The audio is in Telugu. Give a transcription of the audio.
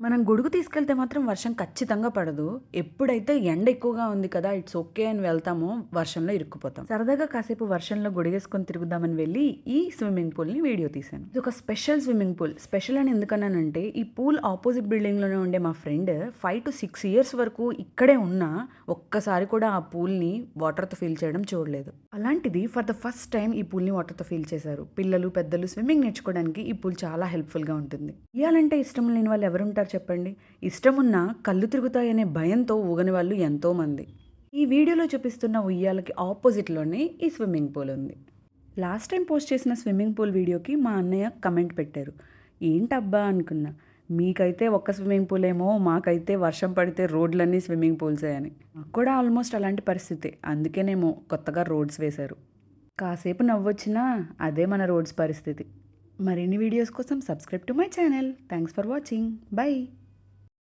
మనం గొడుగు తీసుకెళ్తే మాత్రం వర్షం ఖచ్చితంగా పడదు. ఎప్పుడైతే ఎండ ఎక్కువగా ఉంది కదా! ఇట్స్ ఓకే అని వెళ్తామో వర్షంలో ఇరుక్కుపోతాం. సరదాగా కాసేపు వర్షంలో గొడుగేసుకొని తిరుగుదామని వెళ్ళి ఈ స్విమ్మింగ్ పూల్‌ని వీడియో తీశాను. ఇదొక స్పెషల్ స్విమ్మింగ్ పూల్. స్పెషల్ అని ఎందుకన్నానంటే ఈ పూల్ ఆపోజిట్ బిల్డింగ్‌లోనే ఉండే మా ఫ్రెండ్ 5-6 ఇయర్స్ వరకు ఇక్కడే ఉన్నా ఒక్కసారి కూడా ఆ పూల్‌ని వాటర్‌తో ఫిల్ చేయడం చూడలేదు. అలాంటిది ఫర్ ద ఫస్ట్ టైమ్ ఈ పూల్‌ని వాటర్‌తో ఫిల్ చేశారు. పిల్లలు, పెద్దలు స్విమ్మింగ్ నేర్చుకోవడానికి ఈ పూల్ చాలా హెల్ప్‌ఫుల్‌గా ఉంటుంది. ఉయ్యాలంటే ఇష్టం లేని వాళ్ళు ఎవరుంటారు చెప్పండి? ఇష్టమున్నా కళ్ళు తిరుగుతాయనే భయంతో ఊగని వాళ్ళు ఎంతోమంది. ఈ వీడియోలో చూపిస్తున్న ఉయ్యాలకి ఆపోజిట్‌లోనే ఈ స్విమ్మింగ్ పూల్ ఉంది. లాస్ట్ టైం పోస్ట్ చేసిన స్విమ్మింగ్ పూల్ వీడియోకి మా అన్నయ్య కమెంట్ పెట్టారు. ఏంటబ్బా అనుకున్నా. మీకైతే ఒక్క స్విమ్మింగ్ పూల్ ఏమో, మాకైతే వర్షం పడితే రోడ్లన్నీ స్విమ్మింగ్ పూల్సే అని. మాకు కూడా ఆల్మోస్ట్ అలాంటి పరిస్థితే. అందుకేనేమో కొత్తగా రోడ్స్ వేశారు. కాసేపు నవ్వొచ్చినా అదే మన రోడ్స్ పరిస్థితి. మరిన్ని వీడియోస్ కోసం subscribe to my channel. Thanks for watching. By.